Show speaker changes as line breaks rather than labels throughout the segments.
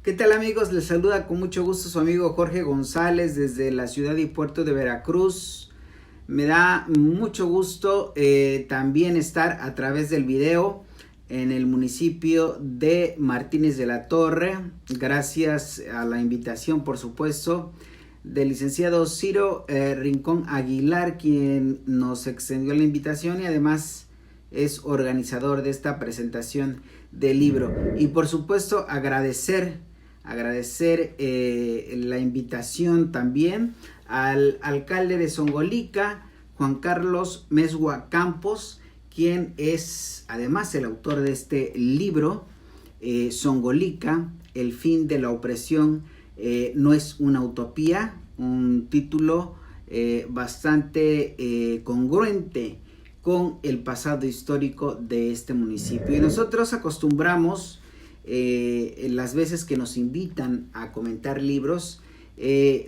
¿Qué tal amigos? Les saluda con mucho gusto su amigo Jorge González desde la ciudad y puerto de Veracruz. Me da mucho gusto también estar a través del video en el municipio de Martínez de la Torre. Gracias a la invitación, por supuesto, del licenciado Ciro Rincón Aguilar, quien nos extendió la invitación y además es organizador de esta presentación del libro. Y por supuesto agradecer la invitación también al alcalde de Zongolica, Juan Carlos Mesgua Campos, quien es además el autor de este libro, Zongolica, el fin de la opresión no es una utopía, un título bastante congruente con el pasado histórico de este municipio. Y nosotros acostumbramos las veces que nos invitan a comentar libros,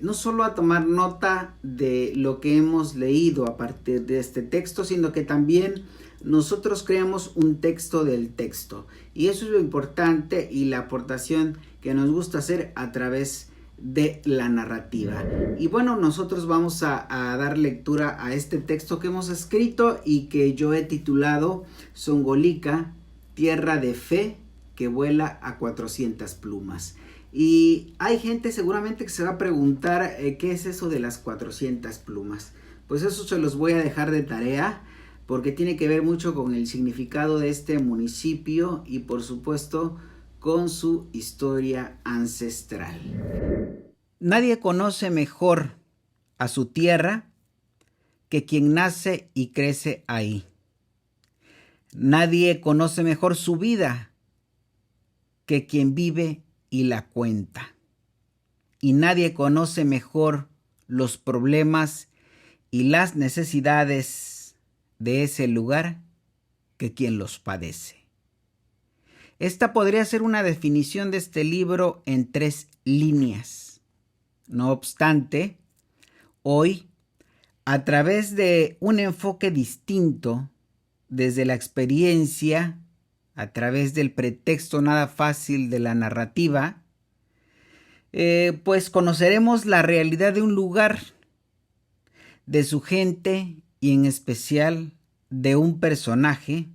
no solo a tomar nota de lo que hemos leído a partir de este texto, sino que también nosotros creamos un texto del texto. Y eso es lo importante y la aportación que nos gusta hacer a través de la narrativa. Y bueno, nosotros vamos a dar lectura a este texto que hemos escrito y que yo he titulado Zongolica, tierra de fe que vuela a 400 plumas. Y hay gente seguramente que se va a preguntar ¿qué es eso de las 400 plumas? Pues eso se los voy a dejar de tarea porque tiene que ver mucho con el significado de este municipio y por supuesto con su historia ancestral. Nadie conoce mejor a su tierra que quien nace y crece ahí. Nadie conoce mejor su vida que quien vive y la cuenta. Y nadie conoce mejor los problemas y las necesidades de ese lugar que quien los padece. Esta podría ser una definición de este libro en 3 líneas. No obstante, hoy, a través de un enfoque distinto, desde la experiencia, a través del pretexto nada fácil de la narrativa, pues conoceremos la realidad de un lugar, de su gente y en especial de un personaje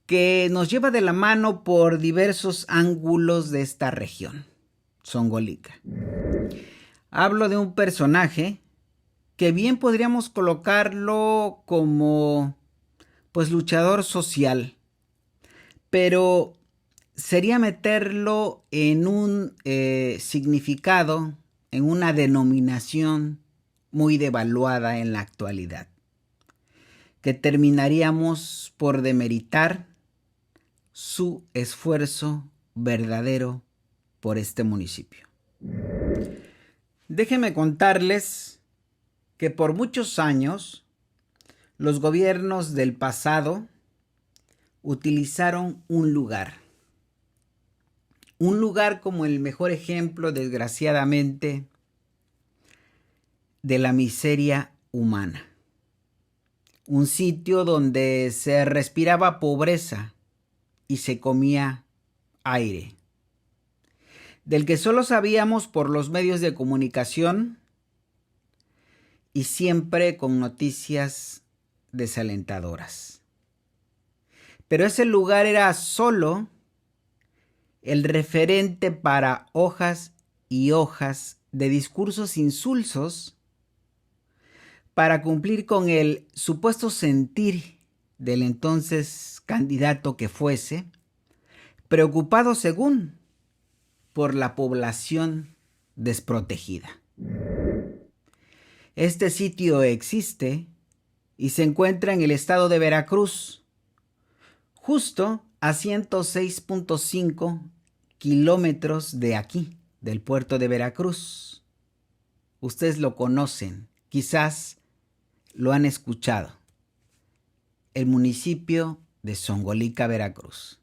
que nos lleva de la mano por diversos ángulos de esta región, Zongolica. Hablo de un personaje que bien podríamos colocarlo como pues luchador social, pero sería meterlo en un significado, en una denominación muy devaluada en la actualidad, que terminaríamos por demeritar su esfuerzo verdadero por este municipio. Déjenme contarles que por muchos años los gobiernos del pasado utilizaron un lugar como el mejor ejemplo, desgraciadamente, de la miseria humana. Un sitio donde se respiraba pobreza y se comía aire, del que solo sabíamos por los medios de comunicación y siempre con noticias desalentadoras. Pero ese lugar era solo el referente para hojas y hojas de discursos insulsos para cumplir con el supuesto sentir del entonces candidato que fuese, preocupado según por la población desprotegida. Este sitio existe y se encuentra en el estado de Veracruz, justo a 106.5 kilómetros de aquí, del puerto de Veracruz. Ustedes lo conocen, quizás lo han escuchado. El municipio de Zongolica, Veracruz.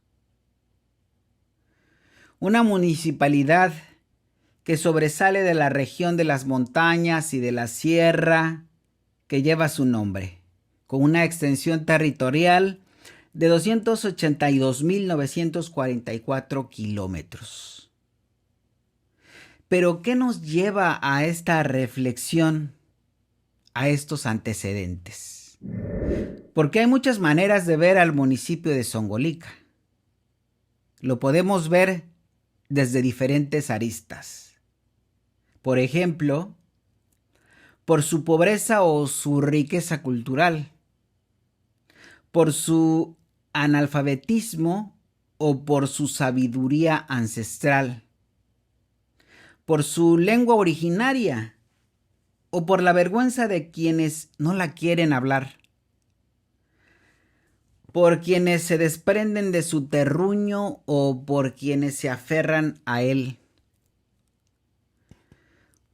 Una municipalidad que sobresale de la región de las montañas y de la sierra que lleva su nombre, con una extensión territorial de 282.944 kilómetros. Pero ¿qué nos lleva a esta reflexión, a estos antecedentes? Porque hay muchas maneras de ver al municipio de Zongolica. Lo podemos ver desde diferentes aristas. Por ejemplo, por su pobreza o su riqueza cultural, por su analfabetismo o por su sabiduría ancestral, por su lengua originaria o por la vergüenza de quienes no la quieren hablar, por quienes se desprenden de su terruño o por quienes se aferran a él,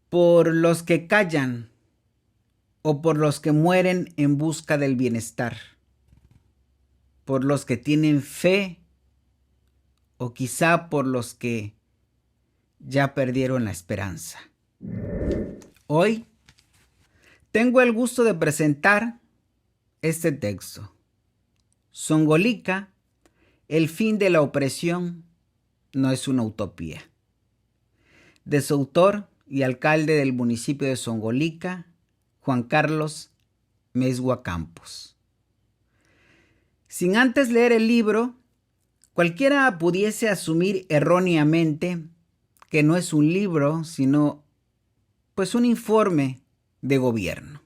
por los que callan o por los que mueren en busca del bienestar, por los que tienen fe o quizá por los que ya perdieron la esperanza. Hoy tengo el gusto de presentar este texto. Zongolica, el fin de la opresión no es una utopía. De su autor y alcalde del municipio de Zongolica, Juan Carlos Mesgua Campos. Sin antes leer el libro, cualquiera pudiese asumir erróneamente que no es un libro, sino pues un informe de gobierno.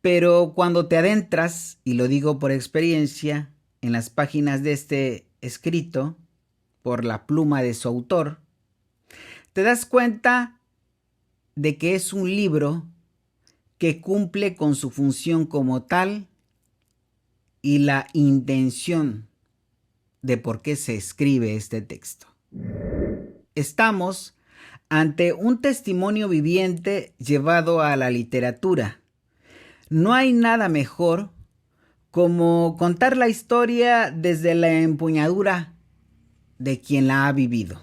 Pero cuando te adentras, y lo digo por experiencia, en las páginas de este escrito, por la pluma de su autor, te das cuenta de que es un libro que cumple con su función como tal y la intención de por qué se escribe este texto. Estamos ante un testimonio viviente llevado a la literatura. No hay nada mejor como contar la historia desde la empuñadura de quien la ha vivido.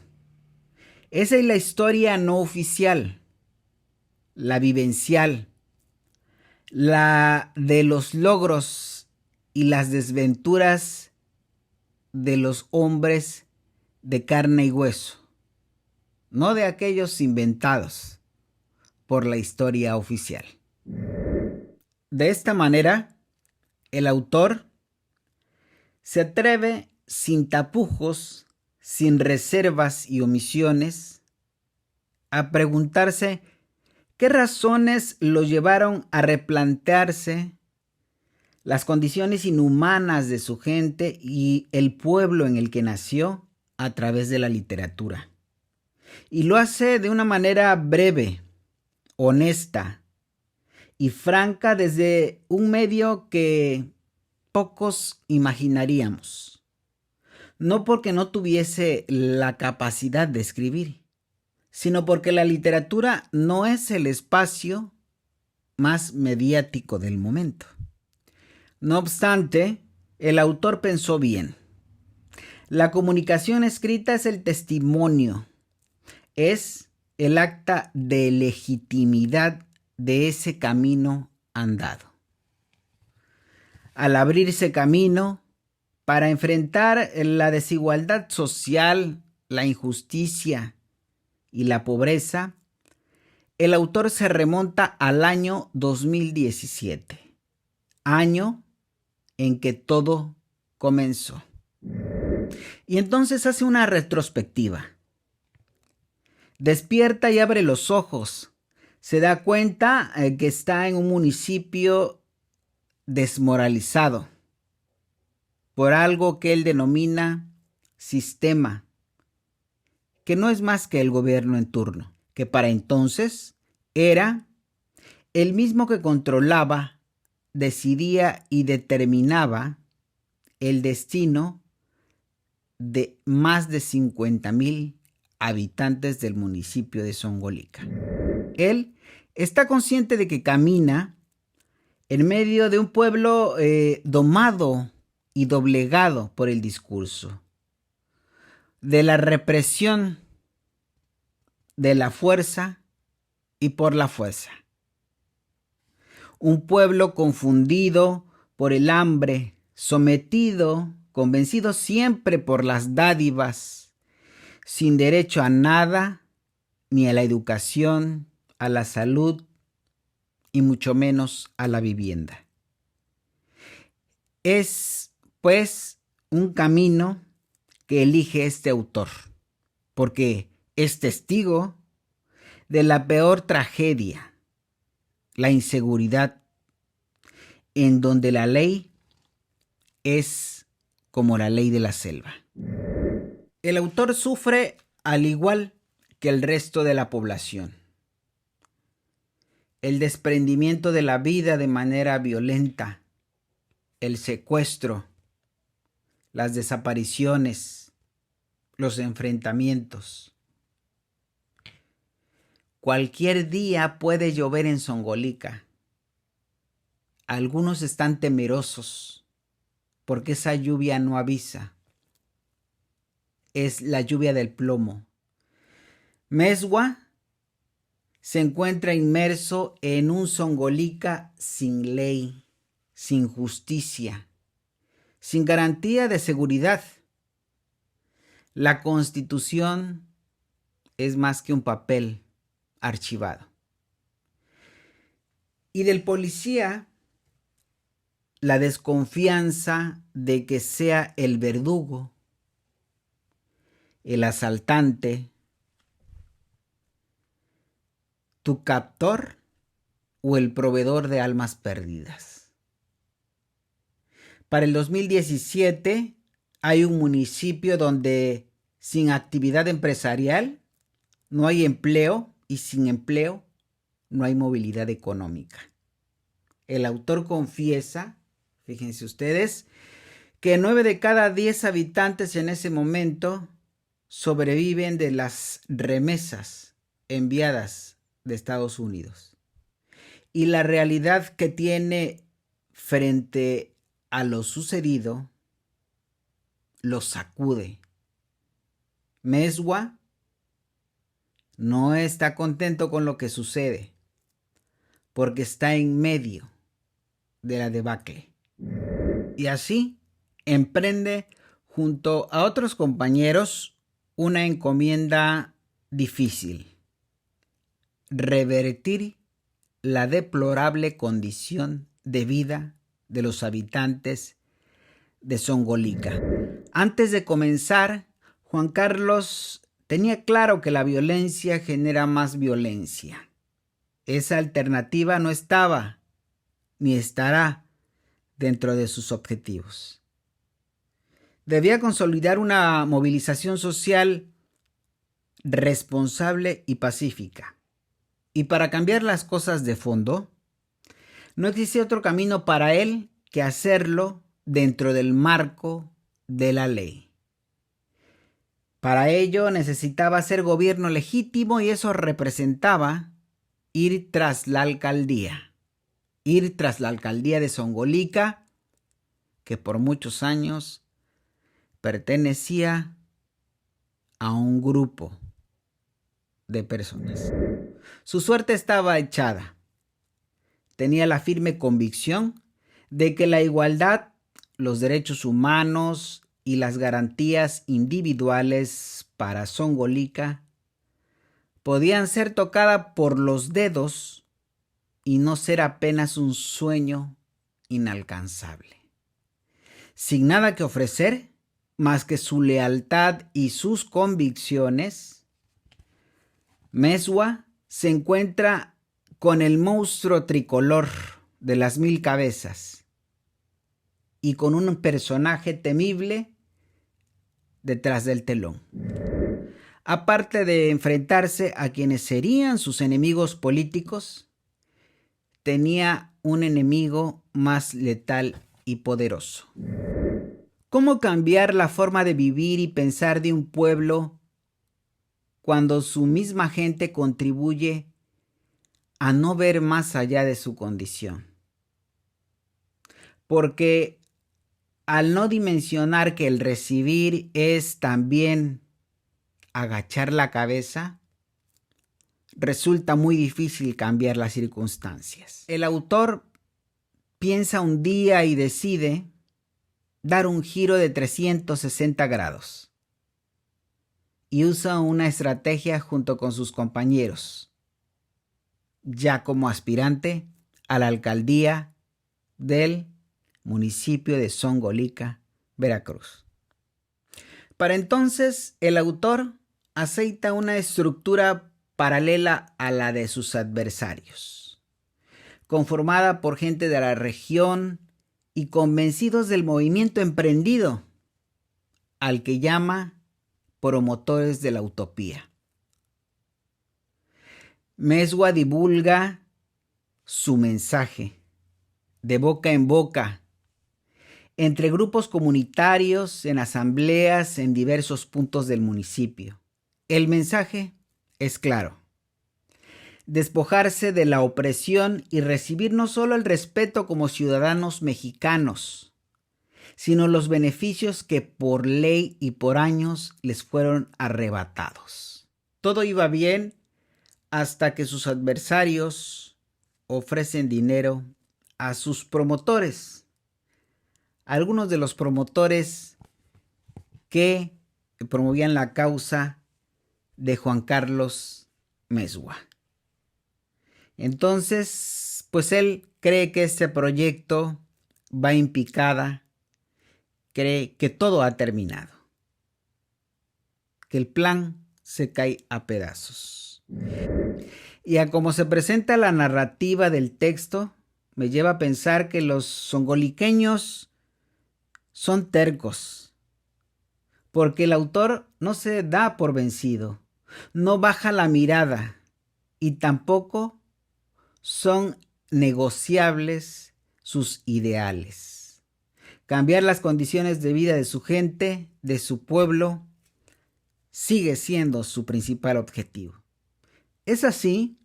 Esa es la historia no oficial, la vivencial, la de los logros y las desventuras de los hombres de carne y hueso, no de aquellos inventados por la historia oficial. De esta manera, el autor se atreve sin tapujos, sin reservas y omisiones, a preguntarse qué razones lo llevaron a replantearse las condiciones inhumanas de su gente y el pueblo en el que nació a través de la literatura. Y lo hace de una manera breve, honesta y franca desde un medio que pocos imaginaríamos. No porque no tuviese la capacidad de escribir, sino porque la literatura no es el espacio más mediático del momento. No obstante, el autor pensó bien. La comunicación escrita es el testimonio, es el acta de legitimidad de ese camino andado. Al abrirse camino para enfrentar la desigualdad social, la injusticia y la pobreza, el autor se remonta al año 2017, año en que todo comenzó. Y entonces hace una retrospectiva. Despierta y abre los ojos. Se da cuenta que está en un municipio desmoralizado por algo que él denomina sistema, que no es más que el gobierno en turno, que para entonces era el mismo que controlaba, decidía y determinaba el destino de más de 50,000 habitantes del municipio de Zongolica. Él está consciente de que camina en medio de un pueblo domado y doblegado por el discurso, de la represión, de la fuerza y por la fuerza. Un pueblo confundido por el hambre, sometido, convencido siempre por las dádivas, sin derecho a nada ni a la educación, a la salud y mucho menos a la vivienda. Es, pues, un camino que elige este autor, porque es testigo de la peor tragedia, la inseguridad, en donde la ley es como la ley de la selva. El autor sufre al igual que el resto de la población. El desprendimiento de la vida de manera violenta, el secuestro, las desapariciones, los enfrentamientos. Cualquier día puede llover en Zongolica. Algunos están temerosos porque esa lluvia no avisa. Es la lluvia del plomo. Meswa se encuentra inmerso en un Zongolica sin ley, sin justicia, sin garantía de seguridad. La Constitución es más que un papel archivado. Y del policía, la desconfianza de que sea el verdugo, el asaltante, tu captor o el proveedor de almas perdidas. Para el 2017 hay un municipio donde sin actividad empresarial no hay empleo y sin empleo no hay movilidad económica. El autor confiesa, fíjense ustedes, que 9 de cada 10 habitantes en ese momento sobreviven de las remesas enviadas de Estados Unidos. Y la realidad que tiene frente a lo sucedido lo sacude. Meswa no está contento con lo que sucede porque está en medio de la debacle. Y así emprende junto a otros compañeros una encomienda difícil: revertir la deplorable condición de vida de los habitantes de Zongolica. Antes de comenzar, Juan Carlos tenía claro que la violencia genera más violencia. Esa alternativa no estaba ni estará dentro de sus objetivos. Debía consolidar una movilización social responsable y pacífica. Y para cambiar las cosas de fondo, no existía otro camino para él que hacerlo dentro del marco de la ley. Para ello necesitaba ser gobierno legítimo y eso representaba ir tras la alcaldía de Zongolica, que por muchos años pertenecía a un grupo de personas. Su suerte estaba echada. Tenía la firme convicción de que la igualdad, los derechos humanos y las garantías individuales para Zongolica podían ser tocadas por los dedos y no ser apenas un sueño inalcanzable. Sin nada que ofrecer más que su lealtad y sus convicciones, Meswa se encuentra con el monstruo tricolor de las 1000 cabezas y con un personaje temible detrás del telón. Aparte de enfrentarse a quienes serían sus enemigos políticos, tenía un enemigo más letal y poderoso. ¿Cómo cambiar la forma de vivir y pensar de un pueblo cuando su misma gente contribuye a no ver más allá de su condición? Porque al no dimensionar que el recibir es también agachar la cabeza, resulta muy difícil cambiar las circunstancias. El autor piensa un día y decide dar un giro de 360 grados. y usa una estrategia junto con sus compañeros, ya como aspirante a la alcaldía del municipio de Zongolica, Veracruz. Para entonces, el autor aceita una estructura paralela a la de sus adversarios, conformada por gente de la región y convencidos del movimiento emprendido, al que llama promotores de la utopía. Mezgua divulga su mensaje de boca en boca, entre grupos comunitarios, en asambleas, en diversos puntos del municipio. El mensaje es claro: despojarse de la opresión y recibir no solo el respeto como ciudadanos mexicanos, sino los beneficios que por ley y por años les fueron arrebatados. Todo iba bien hasta que sus adversarios ofrecen dinero a sus promotores. Algunos de los promotores que promovían la causa de Juan Carlos Mezgua. Entonces, pues él cree que este proyecto va en picada, cree que todo ha terminado, que el plan se cae a pedazos. Y a como se presenta la narrativa del texto, me lleva a pensar que los zongoliqueños son tercos, porque el autor no se da por vencido, no baja la mirada y tampoco son negociables sus ideales. Cambiar las condiciones de vida de su gente, de su pueblo, sigue siendo su principal objetivo. Es así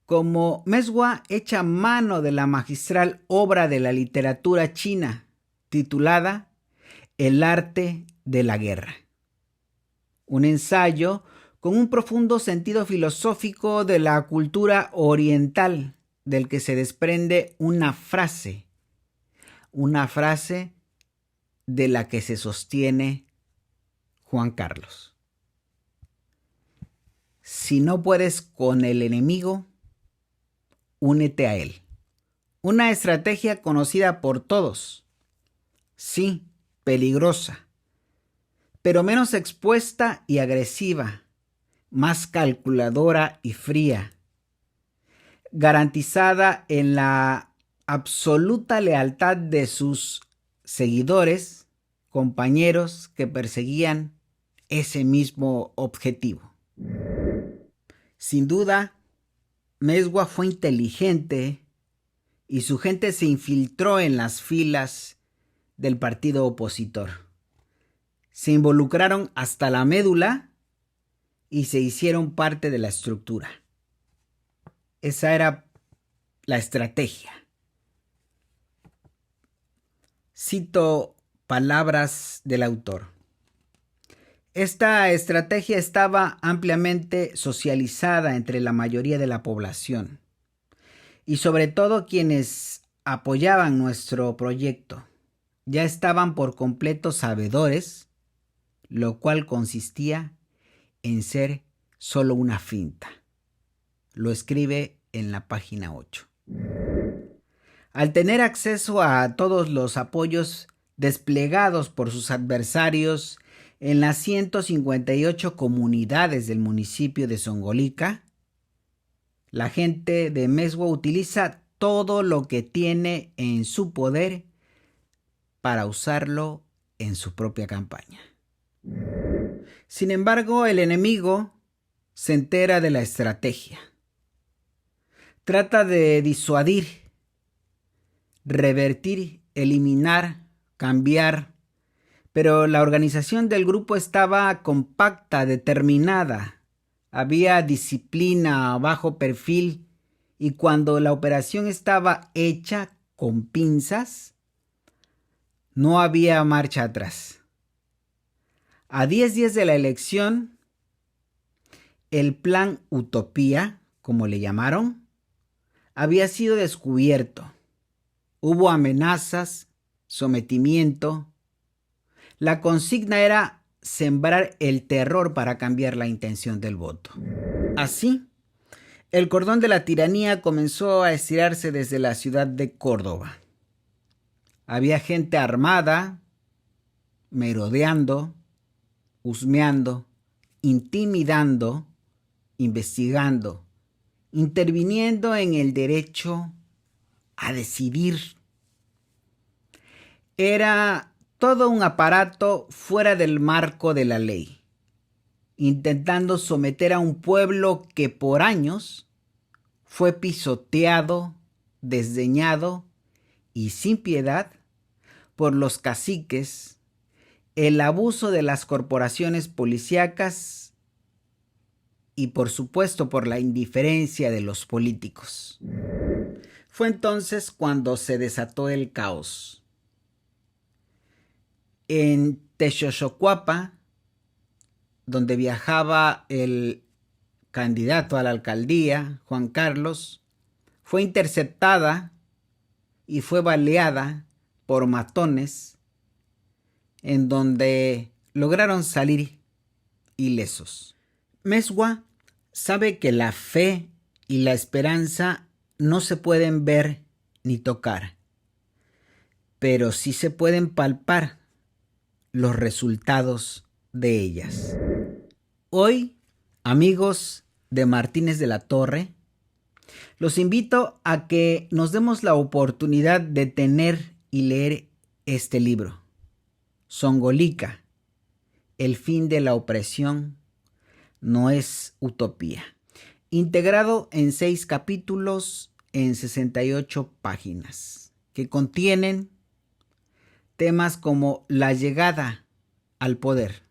como Mezgua echa mano de la magistral obra de la literatura china, titulada El arte de la guerra. Un ensayo con un profundo sentido filosófico de la cultura oriental, del que se desprende una frase de la que se sostiene Juan Carlos. Si no puedes con el enemigo, únete a él. Una estrategia conocida por todos. Sí, peligrosa, pero menos expuesta y agresiva, más calculadora y fría, garantizada en la absoluta lealtad de sus seguidores, compañeros que perseguían ese mismo objetivo. Sin duda, Mezgua fue inteligente y su gente se infiltró en las filas del partido opositor. Se involucraron hasta la médula y se hicieron parte de la estructura. Esa era la estrategia. Cito palabras del autor. Esta estrategia estaba ampliamente socializada entre la mayoría de la población y sobre todo quienes apoyaban nuestro proyecto. Ya estaban por completo sabedores, lo cual consistía en ser solo una finta. Lo escribe en la página 8. Al tener acceso a todos los apoyos desplegados por sus adversarios en las 158 comunidades del municipio de Zongolica, la gente de Mezgua utiliza todo lo que tiene en su poder para usarlo en su propia campaña. Sin embargo, el enemigo se entera de la estrategia. Trata de disuadir, revertir, eliminar, cambiar, pero la organización del grupo estaba compacta, determinada. Había disciplina, bajo perfil, y cuando la operación estaba hecha con pinzas, no había marcha atrás. A 10 días de la elección, el plan Utopía, como le llamaron, había sido descubierto. Hubo amenazas, sometimiento. La consigna era sembrar el terror para cambiar la intención del voto. Así, el cordón de la tiranía comenzó a estirarse desde la ciudad de Córdoba. Había gente armada, merodeando, husmeando, intimidando, investigando, interviniendo en el derecho a decidir. Era todo un aparato fuera del marco de la ley, intentando someter a un pueblo que por años fue pisoteado, desdeñado y sin piedad por los caciques, el abuso de las corporaciones policíacas y por supuesto por la indiferencia de los políticos. Fue entonces cuando se desató el caos. En Texcoco, donde viajaba el candidato a la alcaldía, Juan Carlos, fue interceptada y fue baleada por matones, en donde lograron salir ilesos. Mesgua sabe que la fe y la esperanza no se pueden ver ni tocar, pero sí se pueden palpar los resultados de ellas. Hoy, amigos de Martínez de la Torre, los invito a que nos demos la oportunidad de tener y leer este libro. Zongolica, el fin de la opresión no es utopía. Integrado en 6 capítulos en 68 páginas, que contienen temas como la llegada al poder,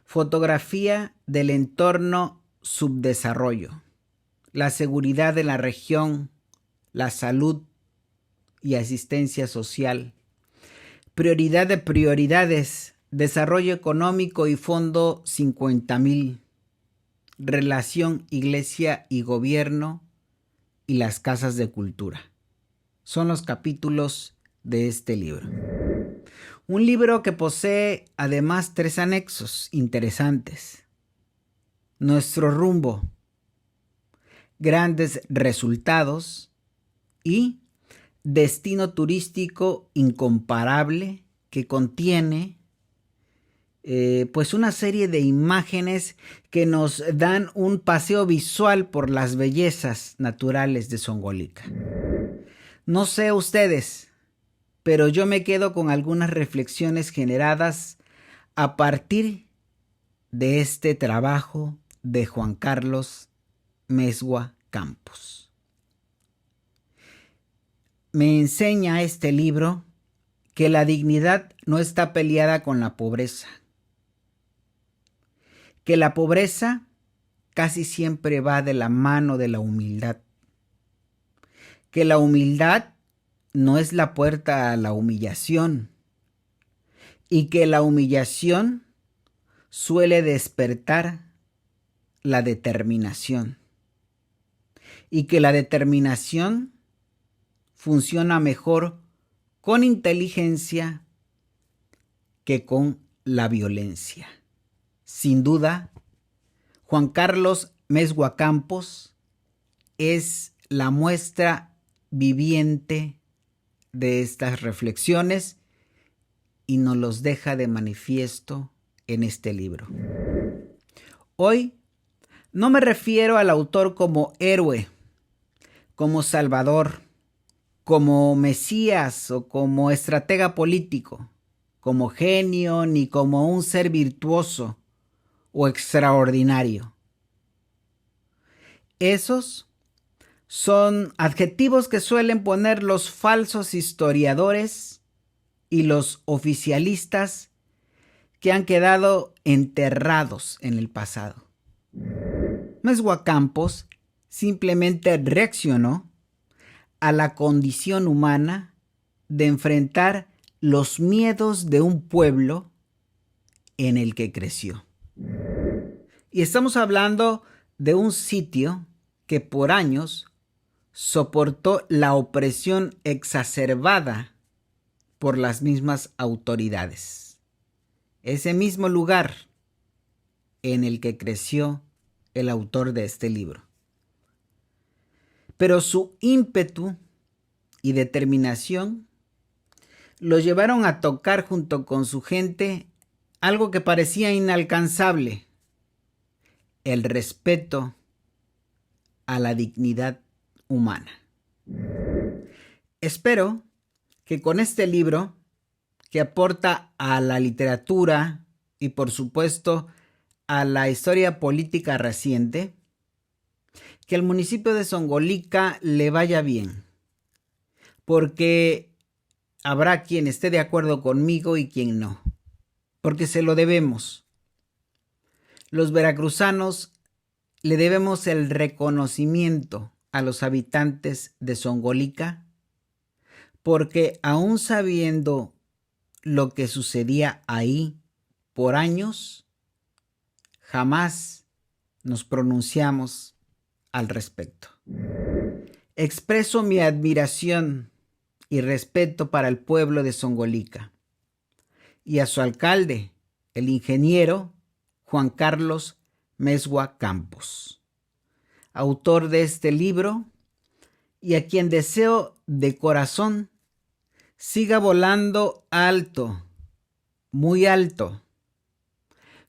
fotografía del entorno subdesarrollo, la seguridad de la región, la salud y asistencia social, prioridad de prioridades, desarrollo económico y fondo 50,000, relación iglesia y gobierno y las casas de cultura. Son los capítulos de este libro. Un libro que posee además 3 anexos interesantes. Nuestro rumbo, grandes resultados y destino turístico incomparable, que contiene pues una serie de imágenes que nos dan un paseo visual por las bellezas naturales de Zongolica. No sé ustedes, pero yo me quedo con algunas reflexiones generadas a partir de este trabajo de Juan Carlos Mesgua Campos. Me enseña este libro que la dignidad no está peleada con la pobreza, que la pobreza casi siempre va de la mano de la humildad, que la humildad no es la puerta a la humillación y que la humillación suele despertar la determinación y que la determinación funciona mejor con inteligencia que con la violencia. Sin duda, Juan Carlos Mesgua Campos es la muestra viviente de estas reflexiones y nos los deja de manifiesto en este libro. Hoy no me refiero al autor como héroe, como salvador, como mesías o como estratega político, como genio ni como un ser virtuoso o extraordinario. Esos son adjetivos que suelen poner los falsos historiadores y los oficialistas que han quedado enterrados en el pasado. Mesgua Campos simplemente reaccionó a la condición humana de enfrentar los miedos de un pueblo en el que creció. Y estamos hablando de un sitio que por años soportó la opresión exacerbada por las mismas autoridades. ese mismo lugar en el que creció el autor de este libro. Pero su ímpetu y determinación lo llevaron a tocar junto con su gente algo que parecía inalcanzable: el respeto a la dignidad humana. Espero que con este libro, que aporta a la literatura y por supuesto a la historia política reciente, que al municipio de Zongolica le vaya bien, porque habrá quien esté de acuerdo conmigo y quien no, porque se lo debemos. Los veracruzanos le debemos el reconocimiento a los habitantes de Zongolica, porque aún sabiendo lo que sucedía ahí por años, jamás nos pronunciamos al respecto. Expreso mi admiración y respeto para el pueblo de Zongolica y a su alcalde, el ingeniero Juan Carlos Mesua Campos, autor de este libro, y a quien deseo de corazón siga volando alto, muy alto,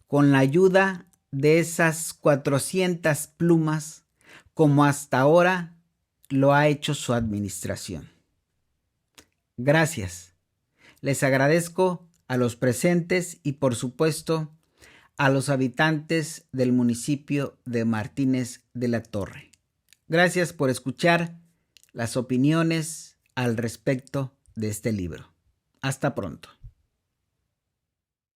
con la ayuda de esas 400 plumas, como hasta ahora lo ha hecho su administración. Gracias. Les agradezco a los presentes y por supuesto a los habitantes del municipio de Martínez de la Torre. Gracias por escuchar las opiniones al respecto de este libro. Hasta pronto.